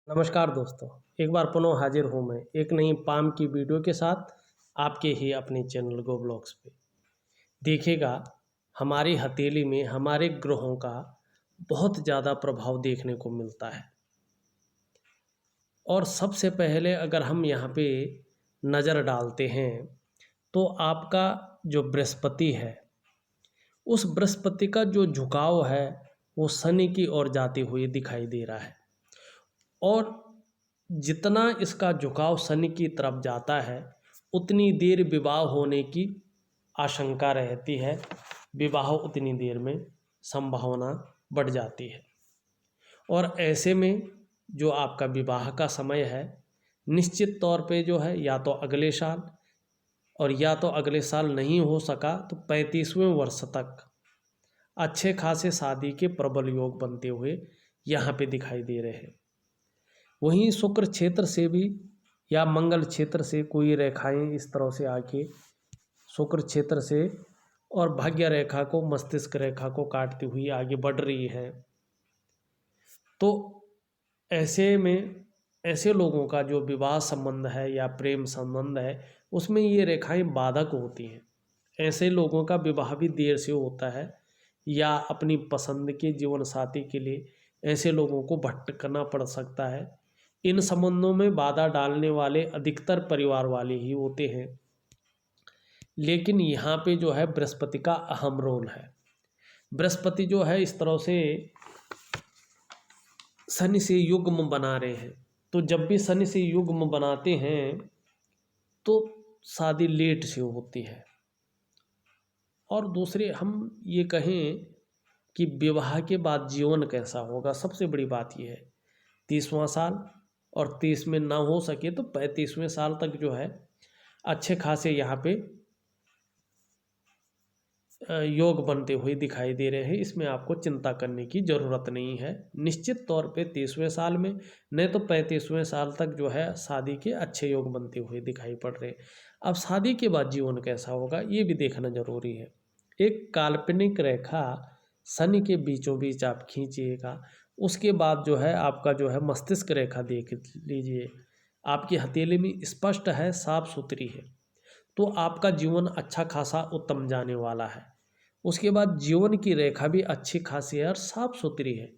नमस्कार दोस्तों, एक बार पुनः हाजिर हूँ मैं एक नई पाम की वीडियो के साथ आपके ही अपने चैनल गो ब्लॉग्स पे। देखिएगा, हमारी हथेली में हमारे ग्रहों का बहुत ज़्यादा प्रभाव देखने को मिलता है। और सबसे पहले अगर हम यहाँ पे नज़र डालते हैं तो आपका जो बृहस्पति है, उस बृहस्पति का जो झुकाव है वो शनि की ओर जाते हुए दिखाई दे रहा है। और जितना इसका झुकाव शनि की तरफ जाता है उतनी देर विवाह होने की आशंका रहती है, विवाह उतनी देर में संभावना बढ़ जाती है। और ऐसे में जो आपका विवाह का समय है निश्चित तौर पे जो है या तो अगले साल, और या तो अगले साल नहीं हो सका तो 35वें वर्ष तक अच्छे खासे शादी के प्रबल योग बनते हुए यहाँ पे दिखाई दे रहे हैं। वहीं शुक्र क्षेत्र से भी या मंगल क्षेत्र से कोई रेखाएं इस तरह से आके शुक्र क्षेत्र से और भाग्य रेखा को, मस्तिष्क रेखा को काटती हुई आगे बढ़ रही है, तो ऐसे में ऐसे लोगों का जो विवाह संबंध है या प्रेम संबंध है उसमें ये रेखाएं बाधक होती हैं। ऐसे लोगों का विवाह भी देर से होता है या अपनी पसंद के जीवन साथी के लिए ऐसे लोगों को भटकना पड़ सकता है। इन संबंधों में बाधा डालने वाले अधिकतर परिवार वाले ही होते हैं, लेकिन यहाँ पे जो है बृहस्पति का अहम रोल है। बृहस्पति जो है इस तरह से शनि से युग्म बना रहे हैं, तो जब भी शनि से युग्म बनाते हैं तो शादी लेट से होती है। और दूसरे हम ये कहें कि विवाह के बाद जीवन कैसा होगा, सबसे बड़ी बात यह है 30वां साल, और 30 में ना हो सके तो 35वें साल तक जो है अच्छे खासे यहाँ पे योग बनते हुए दिखाई दे रहे हैं। इसमें आपको चिंता करने की ज़रूरत नहीं है। निश्चित तौर पे 30वें साल में नहीं तो 35वें साल तक जो है शादी के अच्छे योग बनते हुए दिखाई पड़ रहे हैं। अब शादी के बाद जीवन कैसा होगा ये भी देखना ज़रूरी है। एक काल्पनिक रेखा शनि के बीचों बीच आप खींचिएगा, उसके बाद जो है आपका जो है मस्तिष्क रेखा देख लीजिए, आपकी हथेली में स्पष्ट है, साफ सुथरी है, तो आपका जीवन अच्छा खासा उत्तम जाने वाला है। उसके बाद जीवन की रेखा भी अच्छी खासी है और साफ सुथरी है,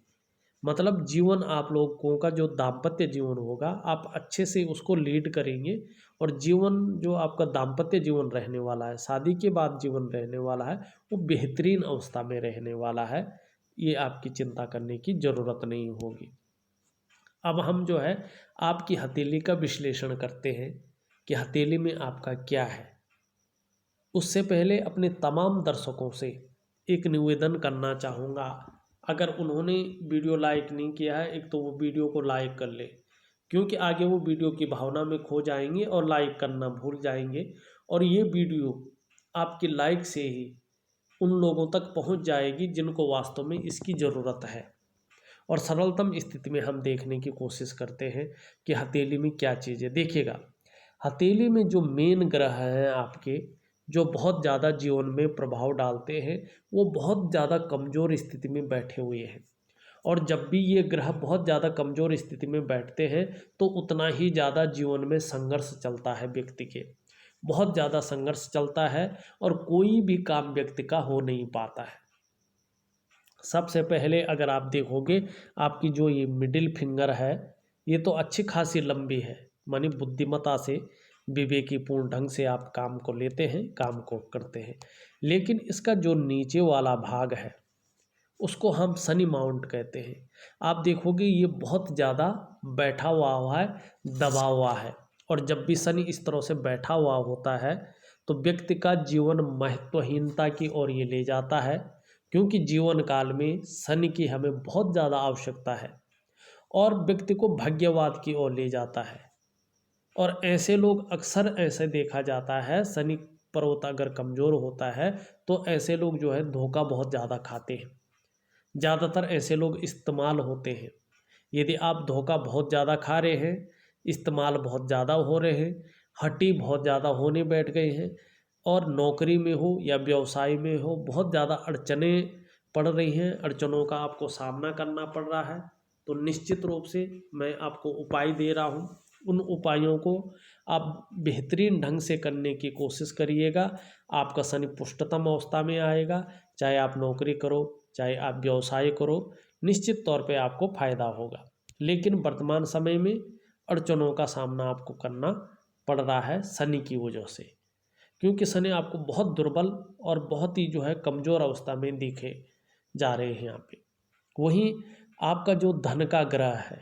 मतलब जीवन आप लोगों का जो दाम्पत्य जीवन होगा आप अच्छे से उसको लीड करेंगे, और जीवन जो आपका दाम्पत्य जीवन रहने वाला है, शादी के बाद जीवन रहने वाला है, वो बेहतरीन अवस्था में रहने वाला है। ये आपकी चिंता करने की ज़रूरत नहीं होगी। अब हम जो है आपकी हथेली का विश्लेषण करते हैं कि हथेली में आपका क्या है। उससे पहले अपने तमाम दर्शकों से एक निवेदन करना चाहूँगा, अगर उन्होंने वीडियो लाइक नहीं किया है, एक तो वो वीडियो को लाइक कर ले, क्योंकि आगे वो वीडियो की भावना में खो जाएंगे और लाइक करना भूल जाएंगे, और ये वीडियो आपके लाइक से ही उन लोगों तक पहुंच जाएगी जिनको वास्तव में इसकी ज़रूरत है। और सरलतम स्थिति में हम देखने की कोशिश करते हैं कि हथेली में क्या चीज़ है। देखिएगा, हथेली में जो मेन ग्रह हैं आपके, जो बहुत ज़्यादा जीवन में प्रभाव डालते हैं, वो बहुत ज़्यादा कमज़ोर स्थिति में बैठे हुए हैं। और जब भी ये ग्रह बहुत ज़्यादा कमज़ोर स्थिति में बैठते हैं तो उतना ही ज़्यादा जीवन में संघर्ष चलता है, व्यक्ति के बहुत ज़्यादा संघर्ष चलता है और कोई भी काम व्यक्ति का हो नहीं पाता है। सबसे पहले अगर आप देखोगे, आपकी जो ये मिडिल फिंगर है ये तो अच्छी खासी लंबी है, मानी बुद्धिमत्ता से विवेकीपूर्ण ढंग से आप काम को लेते हैं, काम को करते हैं, लेकिन इसका जो नीचे वाला भाग है उसको हम शनि माउंट कहते हैं। आप देखोगे ये बहुत ज़्यादा बैठा हुआ है, दबा हुआ है, और जब भी शनि इस तरह से बैठा हुआ होता है तो व्यक्ति का जीवन महत्वहीनता की ओर ये ले जाता है, क्योंकि जीवन काल में शनि की हमें बहुत ज़्यादा आवश्यकता है और व्यक्ति को भाग्यवाद की ओर ले जाता है। और ऐसे लोग अक्सर ऐसे देखा जाता है, शनि पर्वत अगर कमज़ोर होता है तो ऐसे लोग जो है धोखा बहुत ज़्यादा खाते हैं, ज़्यादातर ऐसे लोग इस्तेमाल होते हैं। यदि आप धोखा बहुत ज़्यादा खा रहे हैं, इस्तेमाल बहुत ज़्यादा हो रहे हैं, हट्टी बहुत ज़्यादा होने बैठ गए हैं, और नौकरी में हो या व्यवसाय में हो बहुत ज़्यादा अड़चनें पड़ रही हैं, अड़चनों का आपको सामना करना पड़ रहा है, तो निश्चित रूप से मैं आपको उपाय दे रहा हूँ, उन उपायों को आप बेहतरीन ढंग से करने की कोशिश करिएगा। आपका शनि पुष्टतम अवस्था में आएगा। चाहे आप नौकरी करो, चाहे आप व्यवसाय करो, निश्चित तौर पे आपको फायदा होगा। लेकिन वर्तमान समय में अड़चनों का सामना आपको करना पड़ रहा है शनि की वजह से, क्योंकि शनि आपको बहुत दुर्बल और बहुत ही जो है कमज़ोर अवस्था में दिखे जा रहे हैं यहाँ पे। वहीं आपका जो धन का ग्रह है,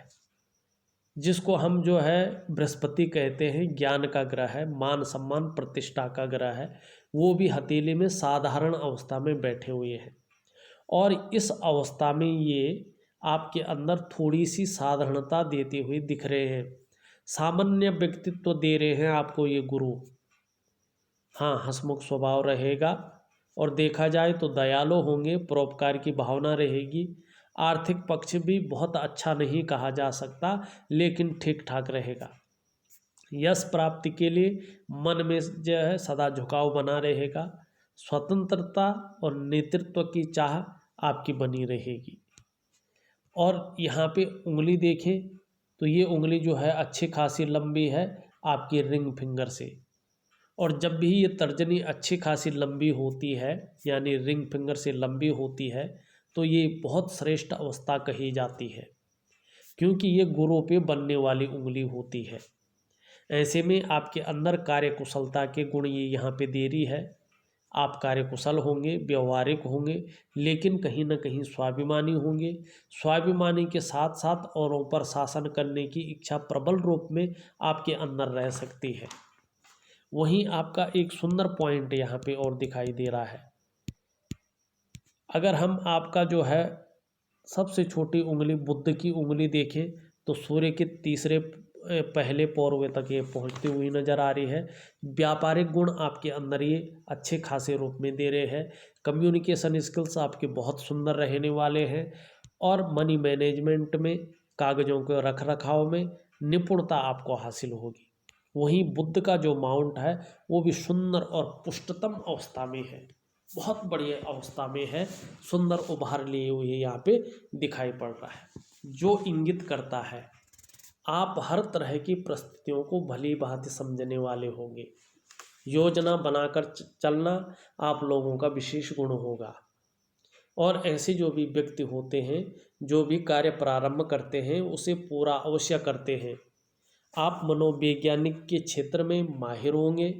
जिसको हम जो है बृहस्पति कहते हैं, ज्ञान का ग्रह है, मान सम्मान प्रतिष्ठा का ग्रह है, वो भी हथेली में साधारण अवस्था में बैठे हुए हैं। और इस अवस्था में ये आपके अंदर थोड़ी सी साधारणता देते हुए दिख रहे हैं, सामान्य व्यक्तित्व दे रहे हैं आपको ये गुरु। हाँ, हंसमुख स्वभाव रहेगा और देखा जाए तो दयालु होंगे, परोपकार की भावना रहेगी। आर्थिक पक्ष भी बहुत अच्छा नहीं कहा जा सकता, लेकिन ठीक ठाक रहेगा। यश प्राप्ति के लिए मन में जो है सदा झुकाव बना रहेगा। स्वतंत्रता और नेतृत्व की चाह आपकी बनी रहेगी। और यहाँ पे उंगली देखें तो ये उंगली जो है अच्छी खासी लंबी है आपकी रिंग फिंगर से। और जब भी ये तर्जनी अच्छी खासी लंबी होती है, यानी रिंग फिंगर से लंबी होती है, तो ये बहुत श्रेष्ठ अवस्था कही जाती है, क्योंकि ये गुरु पे बनने वाली उंगली होती है। ऐसे में आपके अंदर कार्यकुशलता के गुण ये यहाँ पे दे रही है। आप कार्यकुशल होंगे, व्यवहारिक होंगे, लेकिन कहीं ना कहीं स्वाभिमानी होंगे। स्वाभिमानी के साथ साथ औरों पर शासन करने की इच्छा प्रबल रूप में आपके अंदर रह सकती है। वहीं आपका एक सुंदर पॉइंट यहाँ पे और दिखाई दे रहा है। अगर हम आपका जो है सबसे छोटी उंगली बुद्ध की उंगली देखें तो सूर्य के तीसरे पहले पौरवे तक ये पहुंचती हुई नज़र आ रही है। व्यापारिक गुण आपके अंदर ये अच्छे खासे रूप में दे रहे हैं। कम्युनिकेशन स्किल्स आपके बहुत सुंदर रहने वाले हैं और मनी मैनेजमेंट में, कागज़ों के रख रखाव में निपुणता आपको हासिल होगी। वहीं बुद्ध का जो माउंट है वो भी सुंदर और पुष्टतम अवस्था में है, बहुत बढ़िया अवस्था में है, सुंदर उभार लिए हुए यहाँ पे दिखाई पड़ रहा है, जो इंगित करता है आप हर तरह की परिस्थितियों को भली भांति समझने वाले होंगे। योजना बनाकर चलना आप लोगों का विशेष गुण होगा। और ऐसे जो भी व्यक्ति होते हैं, जो भी कार्य प्रारंभ करते हैं, उसे पूरा अवश्य करते हैं। आप मनोवैज्ञानिक के क्षेत्र में माहिर होंगे।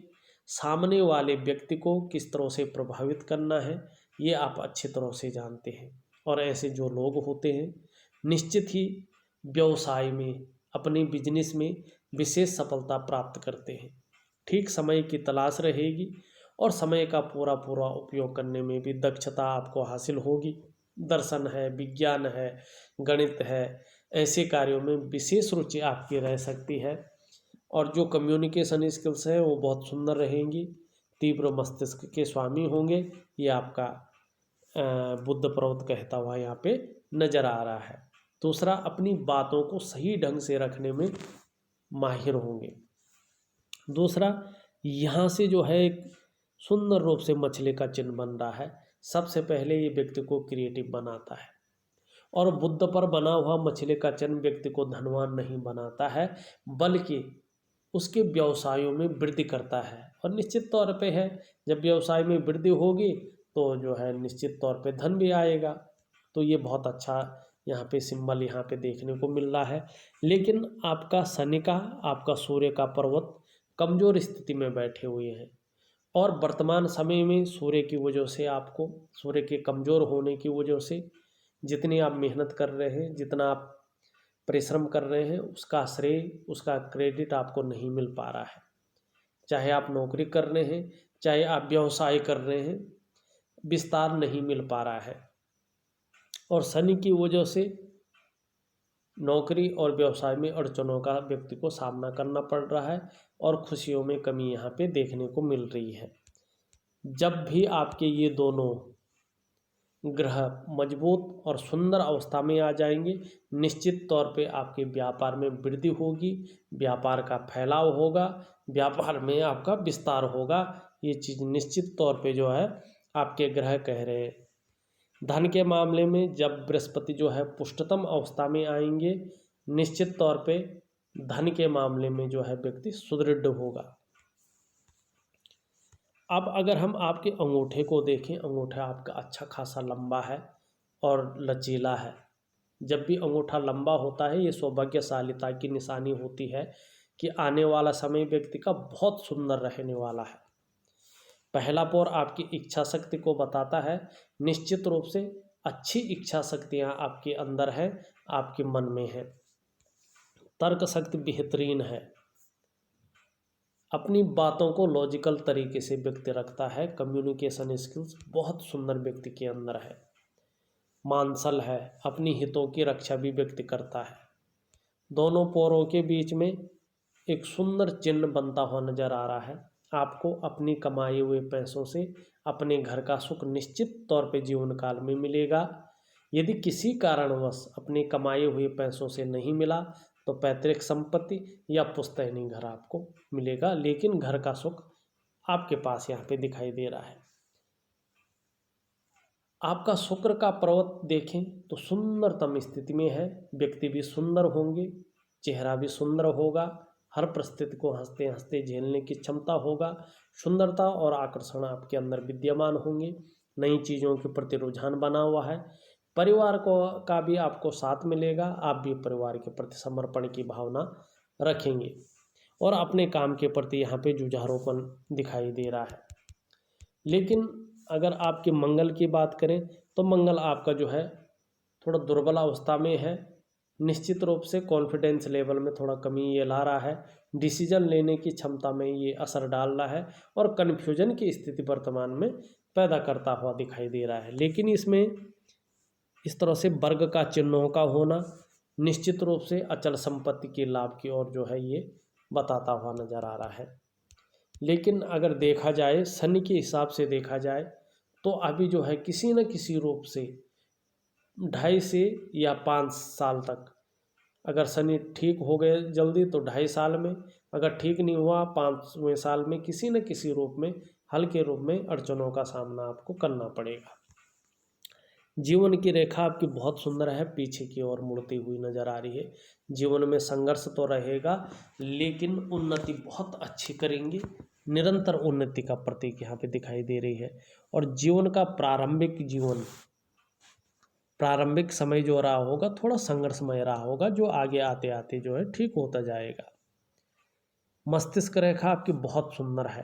सामने वाले व्यक्ति को किस तरह से प्रभावित करना है ये आप अच्छी तरह से जानते हैं। और ऐसे जो लोग होते हैं निश्चित ही व्यवसाय में, अपने बिजनेस में विशेष सफलता प्राप्त करते हैं। ठीक समय की तलाश रहेगी और समय का पूरा पूरा उपयोग करने में भी दक्षता आपको हासिल होगी। दर्शन है, विज्ञान है, गणित है, ऐसे कार्यों में विशेष रुचि आपकी रह सकती है। और जो कम्युनिकेशन स्किल्स है वो बहुत सुंदर रहेंगी। तीव्र मस्तिष्क के स्वामी होंगे, ये आपका बुद्ध पर्वत कहता हुआ यहाँ पे नज़र आ रहा है। दूसरा, अपनी बातों को सही ढंग से रखने में माहिर होंगे। दूसरा, यहाँ से जो है एक सुंदर रूप से मछली का चिन्ह बन रहा है। सबसे पहले ये व्यक्ति को क्रिएटिव बनाता है। और बुद्ध पर बना हुआ मछली का चिन्ह व्यक्ति को धनवान नहीं बनाता है, बल्कि उसके व्यवसायों में वृद्धि करता है। और निश्चित तौर पे है, जब व्यवसाय में वृद्धि होगी तो जो है निश्चित तौर पे धन भी आएगा। तो ये बहुत अच्छा यहाँ पे सिंबल यहाँ पे देखने को मिल रहा है। लेकिन आपका शनि का, आपका सूर्य का पर्वत कमज़ोर स्थिति में बैठे हुए हैं। और वर्तमान समय में सूर्य की वजह से, आपको सूर्य के कमज़ोर होने की वजह से जितनी आप मेहनत कर रहे हैं, जितना आप परिश्रम कर रहे हैं, उसका श्रेय, उसका क्रेडिट आपको नहीं मिल पा रहा है। चाहे आप नौकरी कर रहे हैं, चाहे आप व्यवसाय कर रहे हैं, विस्तार नहीं मिल पा रहा है। और शनि की वजह से नौकरी और व्यवसाय में अड़चनों का व्यक्ति को सामना करना पड़ रहा है और खुशियों में कमी यहाँ पे देखने को मिल रही है। जब भी आपके ये दोनों ग्रह मजबूत और सुंदर अवस्था में आ जाएंगे, निश्चित तौर पे आपके व्यापार में वृद्धि होगी, व्यापार का फैलाव होगा, व्यापार में आपका विस्तार होगा। ये चीज़ निश्चित तौर पे जो है आपके ग्रह कह रहे हैं। धन के मामले में जब बृहस्पति जो है पुष्टतम अवस्था में आएंगे, निश्चित तौर पे धन के मामले में जो है व्यक्ति सुदृढ़ होगा। अब अगर हम आपके अंगूठे को देखें, अंगूठा आपका अच्छा खासा लंबा है और लचीला है। जब भी अंगूठा लंबा होता है ये सौभाग्यशालीता की निशानी होती है कि आने वाला समय व्यक्ति का बहुत सुंदर रहने वाला है। पहला पौर आपकी इच्छा शक्ति को बताता है। निश्चित रूप से अच्छी इच्छा शक्तियाँ आपके अंदर है, आपके मन में है। तर्क शक्ति बेहतरीन है। अपनी बातों को लॉजिकल तरीके से व्यक्ति रखता है। कम्युनिकेशन स्किल्स बहुत सुंदर व्यक्ति के अंदर है। मानसल है, अपनी हितों की रक्षा भी व्यक्ति करता है। दोनों पोरों के बीच में एक सुंदर चिन्ह बनता हुआ नजर आ रहा है। आपको अपनी कमाए हुए पैसों से अपने घर का सुख निश्चित तौर पे जीवन काल में मिलेगा। यदि किसी कारणवश अपने कमाए हुए पैसों से नहीं मिला तो पैतृक संपत्ति या पुश्तैनी घर आपको मिलेगा, लेकिन घर का सुख आपके पास यहाँ पे दिखाई दे रहा है। आपका शुक्र का पर्वत देखें तो सुंदरतम स्थिति में है। व्यक्ति भी सुंदर होंगे, चेहरा भी सुंदर होगा, हर परिस्थिति को हंसते हंसते झेलने की क्षमता होगा। सुंदरता और आकर्षण आपके अंदर विद्यमान होंगे। नई चीज़ों के प्रति रुझान बना हुआ है। परिवार को का भी आपको साथ मिलेगा। आप भी परिवार के प्रति समर्पण की भावना रखेंगे और अपने काम के प्रति यहाँ पे जुझारूपन दिखाई दे रहा है। लेकिन अगर आपके मंगल की बात करें तो मंगल आपका जो है थोड़ा दुर्बल अवस्था में है। निश्चित रूप से कॉन्फिडेंस लेवल में थोड़ा कमी ये ला रहा है। डिसीजन लेने की क्षमता में ये असर डाल रहा है और कन्फ्यूजन की स्थिति वर्तमान में पैदा करता हुआ दिखाई दे रहा है। लेकिन इसमें इस तरह से वर्ग का चिन्हों का होना निश्चित रूप से अचल संपत्ति के लाभ की ओर जो है ये बताता हुआ नजर आ रहा है। लेकिन अगर देखा जाए शनि के हिसाब से देखा जाए तो अभी जो है किसी न किसी रूप से 2.5 से या 5 साल तक, अगर शनि ठीक हो गए जल्दी तो 2.5 साल में, अगर ठीक नहीं हुआ 5वें साल में किसी न किसी रूप में हल्के रूप में अड़चनों का सामना आपको करना पड़ेगा। जीवन की रेखा आपकी बहुत सुंदर है, पीछे की ओर मुड़ती हुई नजर आ रही है। जीवन में संघर्ष तो रहेगा लेकिन उन्नति बहुत अच्छी करेंगे। निरंतर उन्नति का प्रतीक यहाँ पे दिखाई दे रही है। और जीवन का प्रारंभिक समय जो रहा होगा थोड़ा संघर्षमय रहा होगा, जो आगे आते आते जो है ठीक होता जाएगा। मस्तिष्क रेखा आपकी बहुत सुंदर है।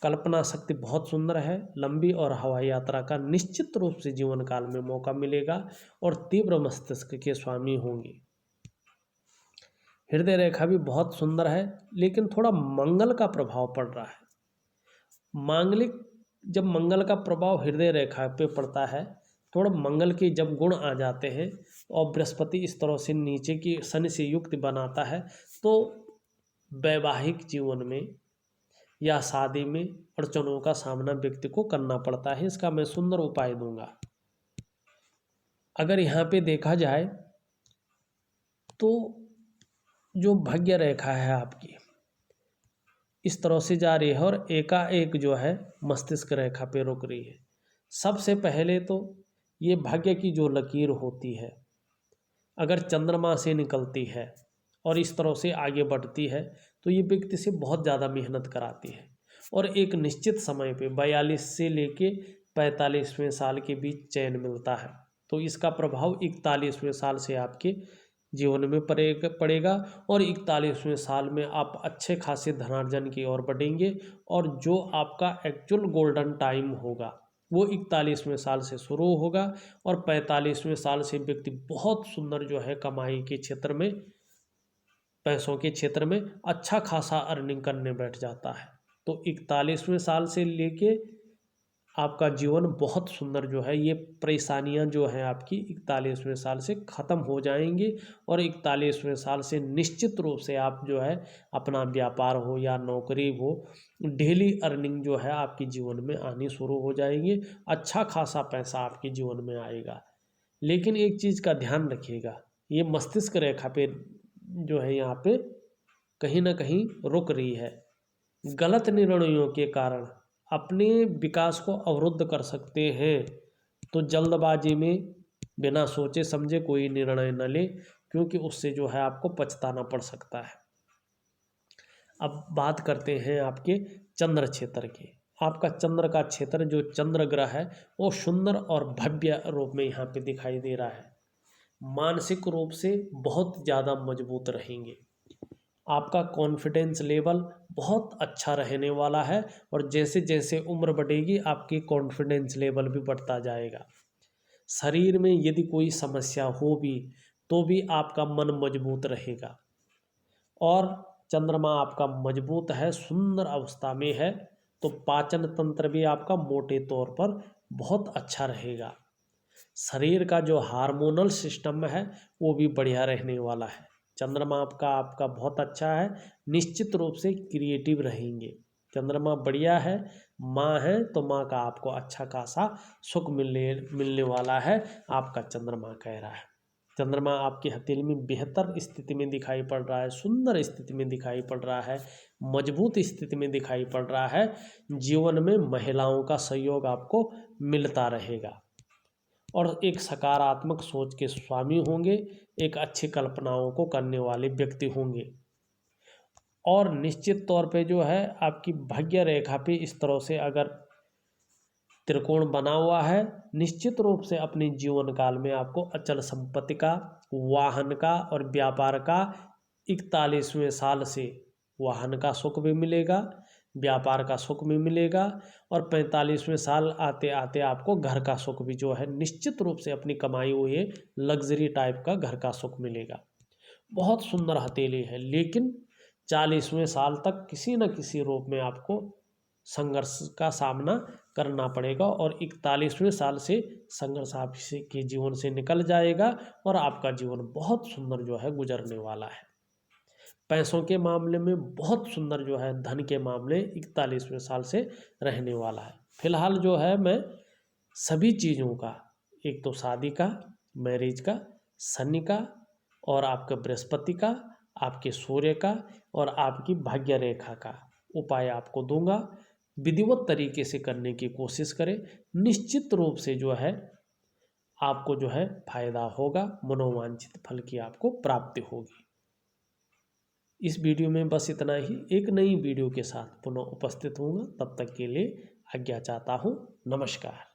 कल्पना शक्ति बहुत सुंदर है। लंबी और हवाई यात्रा का निश्चित रूप से जीवन काल में मौका मिलेगा और तीव्र मस्तिष्क के स्वामी होंगे। हृदय रेखा भी बहुत सुंदर है लेकिन थोड़ा मंगल का प्रभाव पड़ रहा है। जब मंगल का प्रभाव हृदय रेखा पे पड़ता है, थोड़ा मंगल के जब गुण आ जाते हैं और बृहस्पति इस तरह से नीचे की शनि से युक्त बनाता है तो वैवाहिक जीवन में या शादी में अड़चनों का सामना व्यक्ति को करना पड़ता है। इसका मैं सुंदर उपाय दूंगा। अगर यहाँ पे देखा जाए तो जो भाग्य रेखा है आपकी इस तरह से जा रही है और एकाएक जो है मस्तिष्क रेखा पे रुक रही है। सबसे पहले तो ये भाग्य की जो लकीर होती है अगर चंद्रमा से निकलती है और इस तरह से आगे बढ़ती है तो ये व्यक्ति से बहुत ज़्यादा मेहनत कराती है और एक निश्चित समय पे 42 से लेके 45वें साल के बीच चैन मिलता है। तो इसका प्रभाव 41वें साल से आपके जीवन में पड़ेगा और 41वें साल में आप अच्छे खासे धनार्जन की ओर बढ़ेंगे और जो आपका एक्चुअल गोल्डन टाइम होगा वो 41वें साल से शुरू होगा और 45वें साल से व्यक्ति बहुत सुंदर जो है कमाई के क्षेत्र में, पैसों के क्षेत्र में अच्छा खासा अर्निंग करने बैठ जाता है। तो 41वें साल से लेके आपका जीवन बहुत सुंदर जो है, ये परेशानियां जो हैं आपकी 41वें साल से ख़त्म हो जाएंगी और 41वें साल से निश्चित रूप से आप जो है अपना व्यापार हो या नौकरी हो, डेली अर्निंग जो है आपके जीवन में आनी शुरू हो जाएंगी। अच्छा खासा पैसा आपके जीवन में आएगा। लेकिन एक चीज़ का ध्यान रखिएगा, ये मस्तिष्क रेखा पे जो है यहाँ पे कहीं ना कहीं रुक रही है। गलत निर्णयों के कारण अपने विकास को अवरुद्ध कर सकते हैं। तो जल्दबाजी में बिना सोचे समझे कोई निर्णय न ले, क्योंकि उससे जो है आपको पछताना पड़ सकता है। अब बात करते हैं आपके चंद्र क्षेत्र की। आपका चंद्र का क्षेत्र जो चंद्र ग्रह है वो सुंदर और भव्य रूप में यहाँ पे दिखाई दे रहा है। मानसिक रूप से बहुत ज़्यादा मजबूत रहेंगे। आपका कॉन्फिडेंस लेवल बहुत अच्छा रहने वाला है, और जैसे जैसे उम्र बढ़ेगी आपकी कॉन्फिडेंस लेवल भी बढ़ता जाएगा। शरीर में यदि कोई समस्या हो भी तो भी आपका मन मजबूत रहेगा। और चंद्रमा आपका मजबूत है, सुंदर अवस्था में है, तो पाचन तंत्र भी आपका मोटे तौर पर बहुत अच्छा रहेगा। शरीर का जो हार्मोनल सिस्टम है वो भी बढ़िया रहने वाला है। चंद्रमा आपका बहुत अच्छा है, निश्चित रूप से क्रिएटिव रहेंगे। चंद्रमा बढ़िया है, माँ है तो माँ का आपको अच्छा खासा सुख मिलने वाला है, आपका चंद्रमा कह रहा है। चंद्रमा आपकी हथेली में बेहतर स्थिति में दिखाई पड़ रहा है, सुंदर स्थिति में दिखाई पड़ रहा है, मजबूत स्थिति में दिखाई पड़ रहा है। जीवन में महिलाओं का सहयोग आपको मिलता रहेगा, और एक सकारात्मक सोच के स्वामी होंगे, एक अच्छी कल्पनाओं को करने वाले व्यक्ति होंगे। और निश्चित तौर पे जो है आपकी भाग्य रेखा पे इस तरह से अगर त्रिकोण बना हुआ है, निश्चित रूप से अपने जीवन काल में आपको अचल संपत्ति का, वाहन का और व्यापार का 41वें साल से वाहन का सुख भी मिलेगा, व्यापार का सुख भी मिलेगा, और 45वें साल आते आते आपको घर का सुख भी जो है निश्चित रूप से अपनी कमाई हुई लग्जरी टाइप का घर का सुख मिलेगा। बहुत सुंदर हथेली है, लेकिन 40वें साल तक किसी न किसी रूप में आपको संघर्ष का सामना करना पड़ेगा, और 41वें साल से संघर्ष आपके जीवन से निकल जाएगा, और आपका जीवन बहुत सुंदर जो है गुजरने वाला है। पैसों के मामले में बहुत सुंदर जो है, धन के मामले 41वें साल से रहने वाला है। फिलहाल जो है मैं सभी चीज़ों का, एक तो शादी का, मैरिज का, शनि का, और आपके बृहस्पति का, आपके सूर्य का, और आपकी भाग्य रेखा का उपाय आपको दूंगा। विधिवत तरीके से करने की कोशिश करें, निश्चित रूप से जो है आपको जो है फायदा होगा, मनोवांछित फल की आपको प्राप्ति होगी। इस वीडियो में बस इतना ही। एक नई वीडियो के साथ पुनः उपस्थित होऊंगा, तब तक के लिए आज्ञा चाहता हूँ। नमस्कार।